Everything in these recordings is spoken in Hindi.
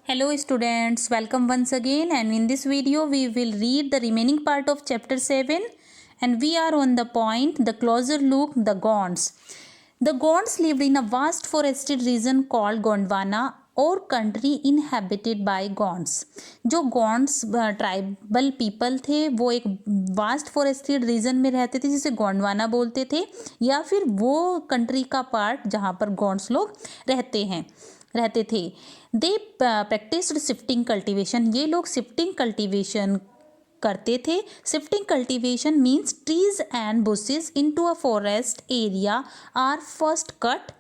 Hello students, welcome once again, and in this video we will read the remaining part of chapter 7, and we are on the point the closer look, the Gonds. The Gonds lived in a vast forested region called Gondwana और कंट्री इनहेबिटेड बाय गॉन्ड्स। जो गॉन्ड्स ट्राइबल पीपल थे वो एक वास्ट फॉरेस्टेड रीजन में रहते थे जिसे गोंडवाना बोलते थे, या फिर वो कंट्री का पार्ट जहाँ पर गॉन्ड्स लोग रहते थे। दे प्रैक्टिस्ड शिफ्टिंग कल्टीवेशन। ये लोग शिफ्टिंग कल्टीवेशन करते थे। Shifting cultivation means trees and bushes into a forest area are first cut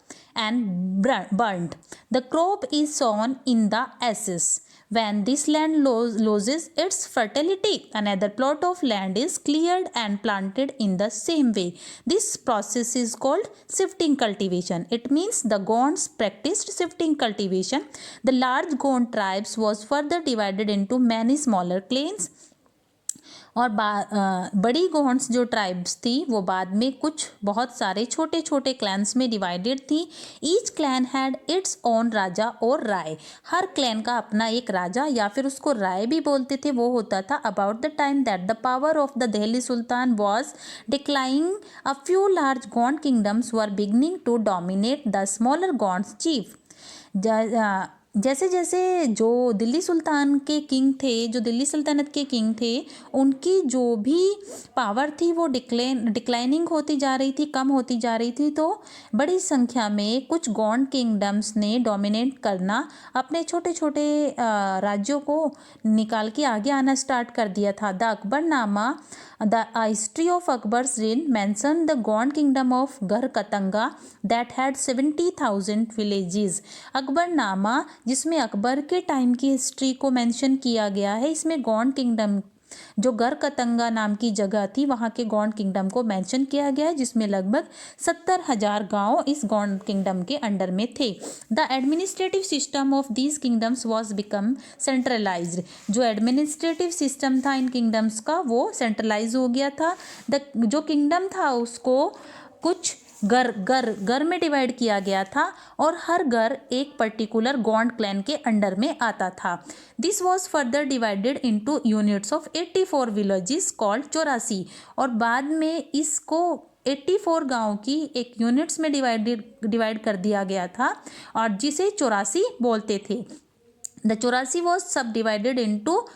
and burnt. The crop is sown in the ashes. When this land loses its fertility, another plot of land is cleared and planted in the same way. This process is called shifting cultivation. It means the Gonds practiced shifting cultivation. The large Gond tribes was further divided into many smaller clans. और बड़ी गोंड्स जो ट्राइब्स थी वो बाद में कुछ बहुत सारे छोटे छोटे क्लैन्स में डिवाइडेड थी। Each clan had its own raja और राय। हर क्लैन का अपना एक राजा या फिर उसको राय भी बोलते थे वो होता था। About the time that the power of the Delhi sultan was declining, a few large Gond kingdoms were beginning to dominate the smaller Gonds chief. जैसे जैसे जो दिल्ली सुल्तान के किंग थे, जो दिल्ली सल्तनत के किंग थे, उनकी जो भी पावर थी वो डिक्लाइनिंग होती जा रही थी, कम होती जा रही थी। तो बड़ी संख्या में कुछ गॉन्ड किंगडम्स ने डोमिनेट करना, अपने छोटे छोटे राज्यों को निकाल के आगे आना स्टार्ट कर दिया था। The Akbarnama, the history of Akbar's rain mention the Gond kingdom of गर कतंगा दैट हैड 70,000 विलेजेस। अकबरनामा जिसमें अकबर के टाइम की हिस्ट्री को मेंशन किया गया है, इसमें गॉन्ड किंगडम जो गर कतंगा नाम की जगह थी वहाँ के गॉन्ड किंगडम को मेंशन किया गया है, जिसमें लगभग 70,000 गांव इस गॉन्ड किंगडम के अंडर में थे। The administrative system of these kingdoms was become centralised. जो एडमिनिस्ट्रेटिव सिस्टम था इन किंगडम्स का वो सेंट्रलाइज हो गया था। जो किंगडम था उसको कुछ घर में डिवाइड किया गया था और हर घर एक पर्टिकुलर गॉन्ड क्लैन के अंडर में आता था। This was further divided into units of 84 villages called 84। और बाद में इसको 84 गांव की एक यूनिट्स में डिवाइड कर दिया गया था और जिसे 84 बोलते थे। The 84 was sub divided into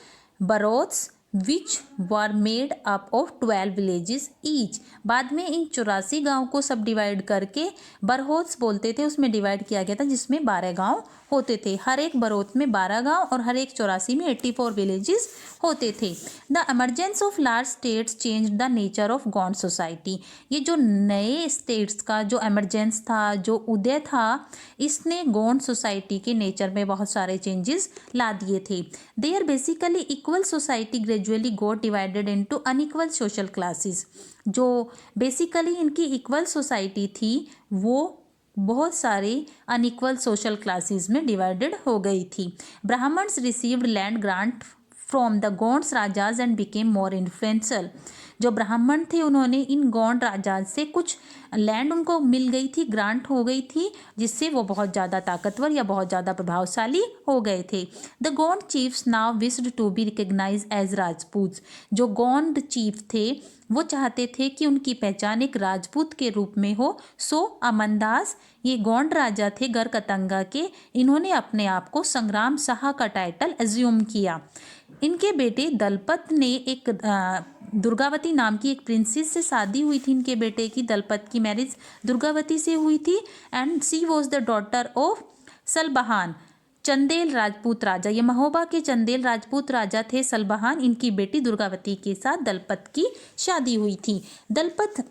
barhoths which were made up of 12 villages each। बाद में इन 84 गाँव को सब डिवाइड करके बरहोत्स बोलते थे, उसमें डिवाइड किया गया था जिसमें 12 गाँव होते थे। हर एक बरोथ में 12 गाँव और हर एक 84 में 84 विलेजेस होते थे। The emergence of large states change the nature of Gond society. ये जो नए स्टेट्स का जो एमरजेंस था, जो उदय था, इसने गॉन्ड सोसाइटी के नेचर में बहुत सारे चेंजेस ला दिए थे। They are basically equal society gradually got divided into unequal social classes. जो बेसिकली इनकी इक्वल सोसाइटी थी वो बहुत सारे अनइक्वल सोशल क्लासेस में डिवाइडेड हो गई थी। Brahmans received land grant from the Gonds rajas and became more influential. जो ब्राह्मण थे उन्होंने इन गॉन्ड राजा से कुछ लैंड उनको मिल गई थी, ग्रांट हो गई थी, जिससे वो बहुत ज़्यादा ताकतवर या बहुत ज़्यादा प्रभावशाली हो गए थे। The Gond chiefs now wished to be recognise as Rajput. जो गॉन्ड चीफ थे वो चाहते थे कि उनकी पहचान एक राजपूत के रूप में हो। सो अमनदास, ये गॉन्ड राजा थे गर कतंगा के, इन्होंने अपने आप को संग्राम शाह का टाइटल एज्यूम किया। इनके बेटे दलपत ने एक दुर्गावती नाम की एक प्रिंसेस से शादी हुई थी। इनके बेटे की, दलपत की मैरिज दुर्गावती से हुई थी and she was the daughter of Salbahan, Chandel Rajput raja. ये महोबा के चंदेल राजपूत राजा थे सलबहान। इनकी बेटी दुर्गावती के साथ दलपत की शादी हुई थी। दलपत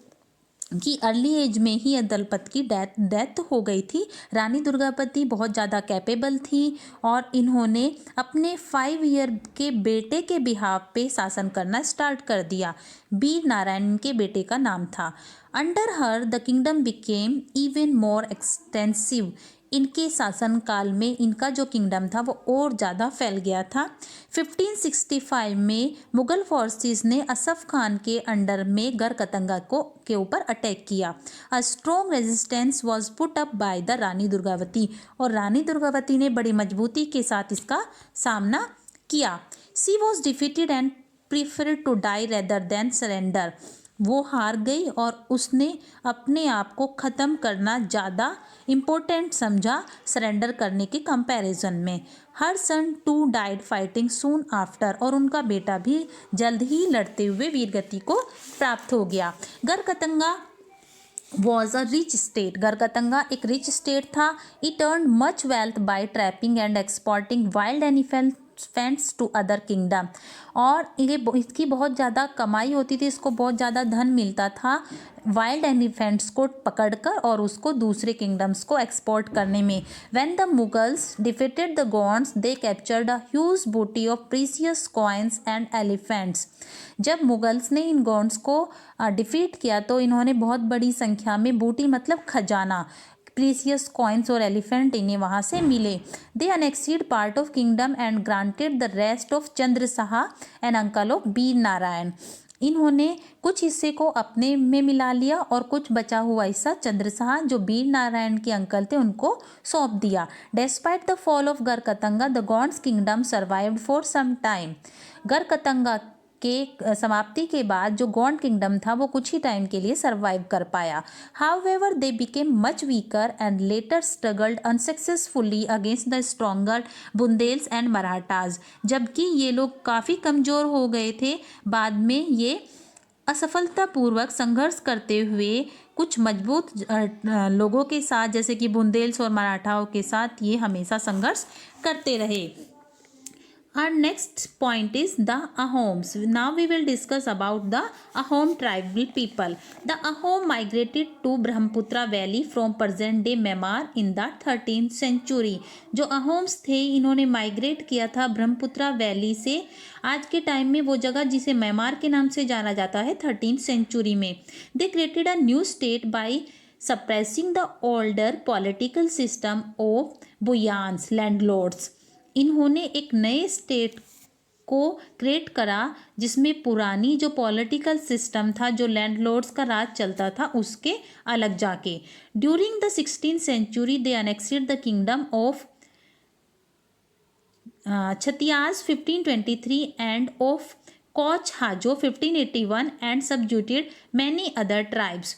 की अर्ली एज में ही दलपत की डेथ हो गई थी। रानी दुर्गावती बहुत ज़्यादा कैपेबल थी और इन्होंने अपने 5 ईयर के बेटे के बिहाफ पे शासन करना स्टार्ट कर दिया। वीर नारायण के बेटे का नाम था। Under her the kingdom became even more extensive. इनके शासनकाल में इनका जो किंगडम था वो और ज़्यादा फैल गया था। 1565 में मुग़ल फोर्सेस ने असफ खान के अंडर में गरकतंगा के ऊपर अटैक किया। A strong resistance was put up by the Rani Durgavati, और रानी दुर्गावती ने बड़ी मजबूती के साथ इसका सामना किया। She was defeated and preferred to die rather than surrender. वो हार गई और उसने अपने आप को ख़त्म करना ज़्यादा इम्पोर्टेंट समझा सरेंडर करने के कंपैरिजन में। Her son too died fighting soon after, और उनका बेटा भी जल्द ही लड़ते हुए वीरगति को प्राप्त हो गया। Garhkatanga was a rich state, Garhkatanga एक रिच स्टेट था। It earn much wealth by trapping and exporting wild elephants to other kingdom, और ये इसकी बहुत ज़्यादा कमाई होती थी, इसको बहुत ज़्यादा धन मिलता था वाइल्ड एलिफेंट्स को पकड़कर और उसको दूसरे किंगडम्स को एक्सपोर्ट करने में। When the Mughals defeated the Gonds they captured a huge booty of precious coins and elephants. जब मुगल्स ने इन गॉन्ड्स को डिफीट किया तो इन्होंने बहुत बड़ी संख्या में बूटी मतलब खजाना, प्रीसियस कॉइन्स और एलिफेंट इन्हें वहाँ से मिले। They annexed part of kingdom and granted the rest of Chandrashah and uncle of Veer Narayan. इन्होंने कुछ हिस्से को अपने में मिला लिया और कुछ बचा हुआ हिस्सा चंद्रशाह जो वीर नारायण के अंकल थे उनको सौंप दिया। Despite the fall of Garha Katanga the Gonds kingdom survived for some time. Garha Katanga के समाप्ति के बाद जो गॉन्ड किंगडम था वो कुछ ही टाइम के लिए सर्वाइव कर पाया। However they became much weaker and later struggled unsuccessfully against the stronger Bundels and Marathas. जबकि ये लोग काफ़ी कमज़ोर हो गए थे, बाद में ये असफलतापूर्वक संघर्ष करते हुए कुछ मजबूत लोगों के साथ जैसे कि बुंदेल्स और मराठाओं के साथ ये हमेशा संघर्ष करते रहे। Our next point is the Ahoms. Now we will discuss about the Ahom tribal people. The Ahom migrated to Brahmaputra Valley from present day Myanmar in the 13th century. जो Ahoms थे इन्होंने माइग्रेट किया था ब्रह्मपुत्रा वैली से आज के टाइम में वो जगह जिसे म्यांमार के नाम से जाना जाता है 13th सेंचुरी में। They created a new state by suppressing the older political system of Buyans landlords. इन्होंने एक नए स्टेट को क्रिएट करा जिसमें पुरानी जो पॉलिटिकल सिस्टम था जो लैंडलॉर्ड्स का राज चलता था उसके अलग जाके। During the 16th century they annexed the kingdom of Chutiyas 1523 and of Koch Hajo 1581 and subjugated many other tribes.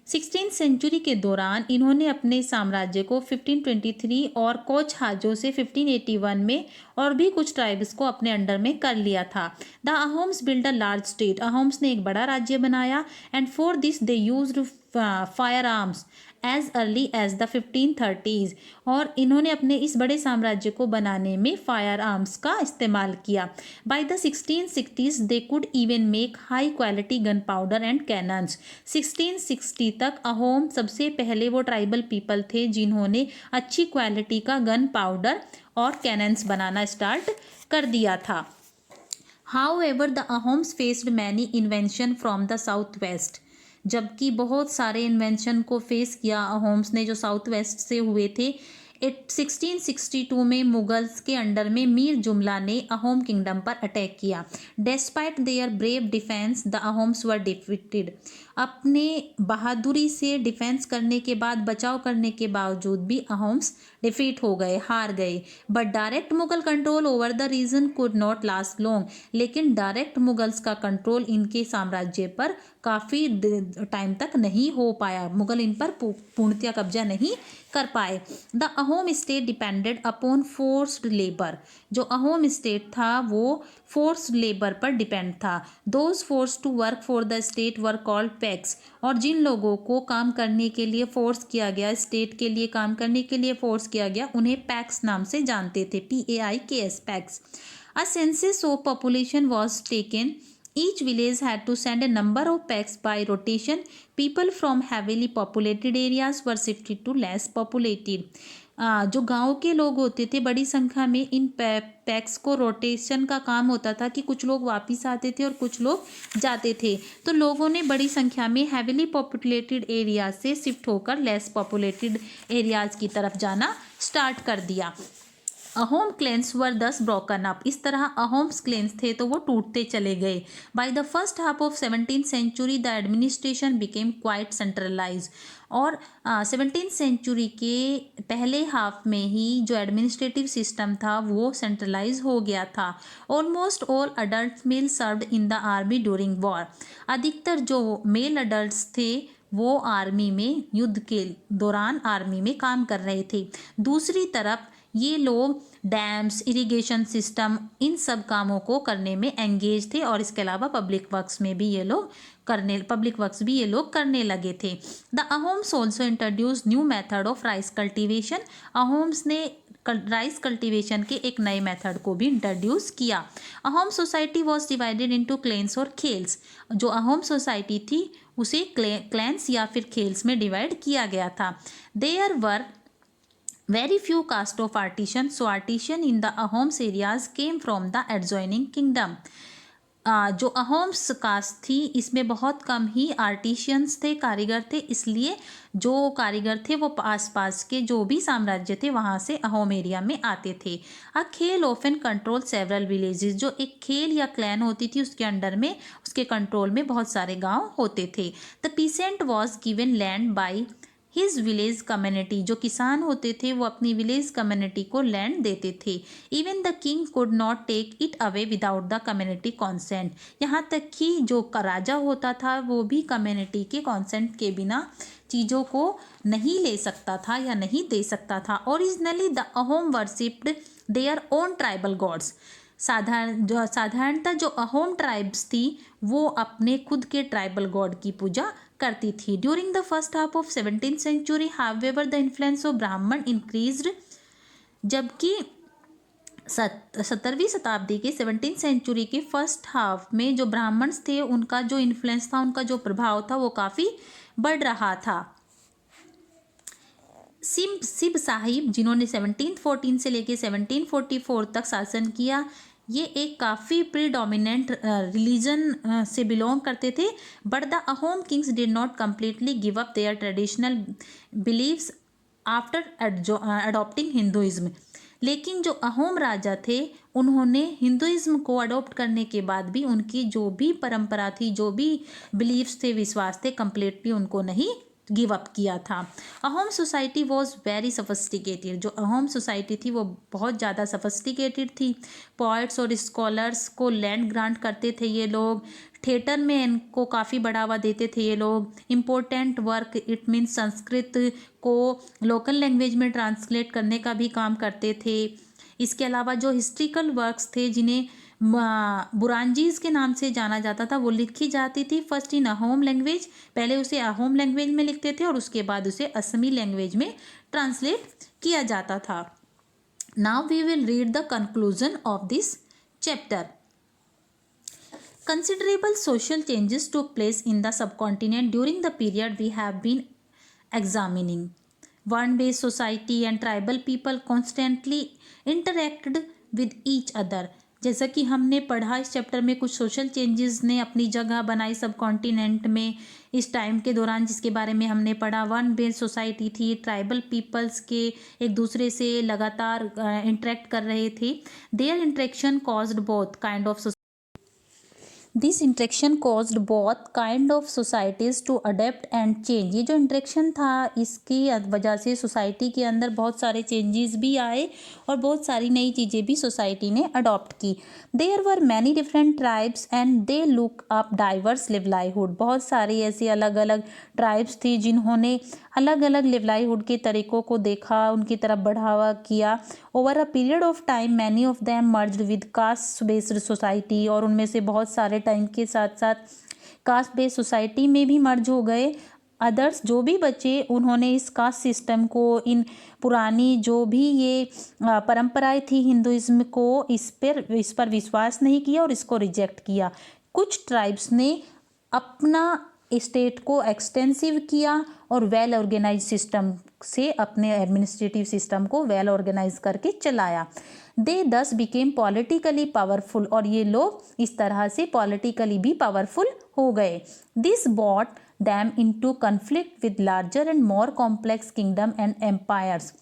16th century के दौरान इन्होंने अपने साम्राज्य को 1523 और कोच हाजो से 1581 में और भी कुछ ट्राइब्स को अपने अंडर में कर लिया था। The Ahoms build a large state, Ahoms ने एक बड़ा राज्य बनाया and for this they used fire arms as early as the 1530s, और इन्होंने अपने इस बड़े साम्राज्य को बनाने में फायर आर्म्स का इस्तेमाल किया। By the 1660s they could even make high quality gun powder and cannons. 1660 तक अहोम सबसे पहले वो ट्राइबल पीपल थे जिन्होंने अच्छी क्वालिटी का गन पाउडर और कैनन्स बनाना स्टार्ट कर दिया था। However, the Ahoms faced many invention from the south west. जबकि बहुत सारे इन्वेंशन को फेस किया अहोम्स ने जो साउथ वेस्ट से हुए थे। 1662 में मुगल्स के अंडर में मीर जुमला ने अहोम किंगडम पर अटैक किया। Despite their brave defence the Ahoms were defeated. अपने बहादुरी से डिफेंस करने के बाद बचाव करने के बावजूद भी अहोम्स डिफीट हो गए, हार गए। But direct Mughal control over the region could not last long. लेकिन डायरेक्ट मुगल्स का कंट्रोल इनके साम्राज्य पर काफ़ी टाइम तक नहीं हो पाया, मुगल इन पर पूर्णतया कब्जा नहीं कर पाए। The Ahom state depended upon forced labour. जो अहोम स्टेट था वो फोर्स्ड लेबर पर डिपेंड था। Those force to work for the state were called paiks. और जिन लोगों को काम करने के लिए फोर्स किया गया, स्टेट के लिए काम करने के लिए फोर्स किया गया, उन्हें पैक्स नाम से जानते थे, PAIKS PACS. A census of population was taken. Each village had to send a number of packs by rotation. People from heavily populated areas were shifted to less populated. जो गांव के लोग होते थे बड़ी संख्या में इन पैक्स को रोटेशन का काम होता था कि कुछ लोग वापस आते थे और कुछ लोग जाते थे। तो लोगों ने बड़ी संख्या में हैविली पॉपुलेटेड एरियाज से शिफ्ट होकर लेस पॉपुलेटेड एरियाज की तरफ जाना स्टार्ट कर दिया। अहोम क्लेन्स वर दस ब्रोकन अप, इस तरह अहोम्स क्लेन्स थे तो वो टूटते चले गए। By the first half of 17th century the administration became quite centralise, और 17th सेंचुरी के पहले हाफ में ही जो एडमिनिस्ट्रेटिव सिस्टम था वो सेंट्रलाइज हो गया था। Almost all adult mail served in the army during war, अधिकतर जो मेल अडल्ट्स थे वो आर्मी में, युद्ध के दौरान आर्मी में काम कर रहे थे। दूसरी तरफ ये लोग डैम्स, इरिगेशन सिस्टम, इन सब कामों को करने में एंगेज थे, और इसके अलावा पब्लिक वर्क्स भी ये लोग करने लगे थे। The Ahoms also introduce new method of rice cultivation, Ahoms ने राइस कल्टीवेशन के एक नए मेथड को भी इंट्रोड्यूस किया। Ahom society was divided into clans और खेल्स, जो अहोम सोसाइटी थी उसे क्लैंस या फिर खेल्स में डिवाइड किया गया था। There were very few caste of artisan, so artisan in the Ahoms areas came from the adjoining kingdom. जो अहोम्स कास्ट थी इसमें बहुत कम ही आर्टिशियंस थे, कारीगर थे, इसलिए जो कारीगर थे वो आसपास के जो भी साम्राज्य थे वहाँ से अहोम एरिया में आते थे। अ खेल ऑफन कंट्रोल सेवरल विलेजेस, जो एक खेल या क्लैन होती थी उसके अंडर में, उसके कंट्रोल में बहुत सारे गांव होते थे। The pheasant was given land by his village community, जो किसान होते थे वो अपनी विलेज कम्युनिटी को लैंड देते थे। Even the king could not take it away without the community consent, यहाँ तक कि जो राजा होता था वो भी कम्युनिटी के कॉन्सेंट के बिना चीज़ों को नहीं ले सकता था या नहीं दे सकता था। Originally the Ahom worshipped their own tribal gods, साधारणतः जो अहोम ट्राइब्स थी वो अपने खुद के ट्राइबल गॉड की पूजा करती थी। During the first half of 17th century however the influence of Brahman increased, जबकि 17वीं शताब्दी के 17th सेंचुरी के फर्स्ट हाफ में जो ब्राह्मण्स थे उनका जो इन्फ्लुएंस था, उनका जो प्रभाव था वो काफ़ी बढ़ रहा था। सिब साहिब जिन्होंने 1714 से लेके 1744 तक शासन किया, ये एक काफ़ी प्रीडोमिनेंट रिलीजन से बिलोंग करते थे। But the Ahom kings did not completely give up their traditional believes after adopting Hinduism, लेकिन जो अहोम राजा थे उन्होंने हिंदुइज्म को अडॉप्ट करने के बाद भी उनकी जो भी परंपरा थी, जो भी बिलीव्स थे, विश्वास थे, कम्प्लीटली उनको नहीं गिव अप किया था। Ahom society was very sophisticated, जो अहोम सोसाइटी थी वो बहुत ज़्यादा सफिस्टिकेटेड थी। पोइट्स और स्कॉलर्स को लैंड ग्रांट करते थे ये लोग, थिएटर में इनको काफ़ी बढ़ावा देते थे ये लोग। Important work, it means Sanskrit को लोकल लैंग्वेज में ट्रांसलेट करने का भी काम करते थे। इसके अलावा जो हिस्ट्रिकल वर्क्स थे जिन्हें बुरांजीज के नाम से जाना जाता था वो लिखी जाती थी फर्स्ट इन अहोम लैंग्वेज, पहले उसे अहोम लैंग्वेज में लिखते थे और उसके बाद उसे असमी लैंग्वेज में ट्रांसलेट किया जाता था। Now we will read the conclusion of this chapter. Considerable social changes took place in the subcontinent during the period we have been examining. Ward-based society and tribal people constantly interacted with each other. जैसा कि हमने पढ़ा इस चैप्टर में कुछ सोशल चेंजेस ने अपनी जगह बनाई सब कॉन्टिनेंट में इस टाइम के दौरान, जिसके बारे में हमने पढ़ा। वन बेस्ड सोसाइटी थी, ट्राइबल पीपल्स के एक दूसरे से लगातार इंटरेक्ट कर रहे थे। Their interaction caused both kind of this interaction caused both kind of societies to adapt and change. ये जो इंटरेक्शन था इसकी वजह से सोसाइटी के अंदर बहुत सारे चेंजेस भी आए और बहुत सारी नई चीज़ें भी सोसाइटी ने अडॉप्ट की। There were many different tribes and they look up diverse livelihood. बहुत सारी ऐसी अलग अलग ट्राइब्स थी जिन्होंने अलग अलग लिवलाइहुड के तरीक़ों को देखा, उनकी तरफ बढ़ावा किया। Over a period of time many of them merged with caste based society, और उनमें से बहुत सारे टाइम के साथ साथ कास्ट बेस्ड सोसाइटी में भी मर्ज हो गए। अदर्स जो भी बचे उन्होंने इस कास्ट सिस्टम को, इन पुरानी जो भी ये परंपराएं थी हिंदुइज्म को, इस पर विश्वास नहीं किया और इसको रिजेक्ट किया। कुछ ट्राइब्स ने अपना स्टेट को एक्सटेंसिव किया और वेल ऑर्गेनाइज सिस्टम से अपने एडमिनिस्ट्रेटिव सिस्टम को वेल ऑर्गेनाइज करके चलाया। दे दस बिकेम पॉलिटिकली पावरफुल, और ये लोग इस तरह से पॉलिटिकली भी पावरफुल हो गए। This bought them into conflict with larger and more complex kingdom and empires.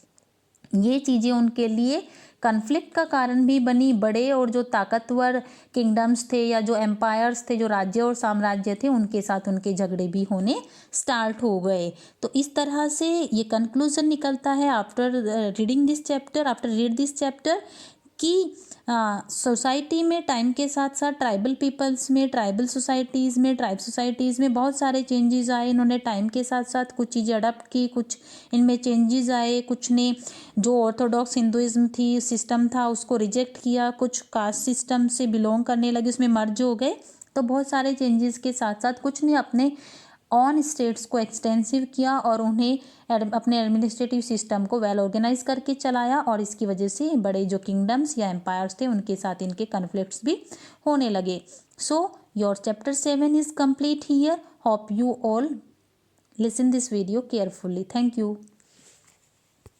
ये चीज़ें उनके लिए कन्फ्लिक्ट का कारण भी बनी। बड़े और जो ताकतवर किंगडम्स थे या जो एम्पायर्स थे, जो राज्य और साम्राज्य थे, उनके साथ उनके झगड़े भी होने स्टार्ट हो गए। तो इस तरह से ये कंक्लूजन निकलता है after reading this chapter, after read this chapter, कि सोसाइटी में टाइम के साथ साथ ट्राइबल पीपल्स में, ट्राइबल सोसाइटीज़ में, ट्राइब सोसाइटीज़ में बहुत सारे चेंजेस आए। इन्होंने टाइम के साथ साथ कुछ चीज़ें अडॉप्ट की, कुछ इनमें चेंजेस आए। कुछ ने जो ऑर्थोडॉक्स हिंदुइज्म थी, सिस्टम था, उसको रिजेक्ट किया। कुछ कास्ट सिस्टम से बिलोंग करने लगे, उसमें मर्ज हो गए। तो बहुत सारे चेंजेस के साथ साथ कुछ ने अपने ऑन स्टेट्स को एक्सटेंसिव किया और उन्हें अपने एडमिनिस्ट्रेटिव सिस्टम को वेल ऑर्गेनाइज करके चलाया, और इसकी वजह से बड़े जो किंगडम्स या एम्पायर्स थे उनके साथ इनके कन्फ्लिक्ट्स भी होने लगे। So your chapter 7 is complete here. Hope you all listen this video carefully. Thank you.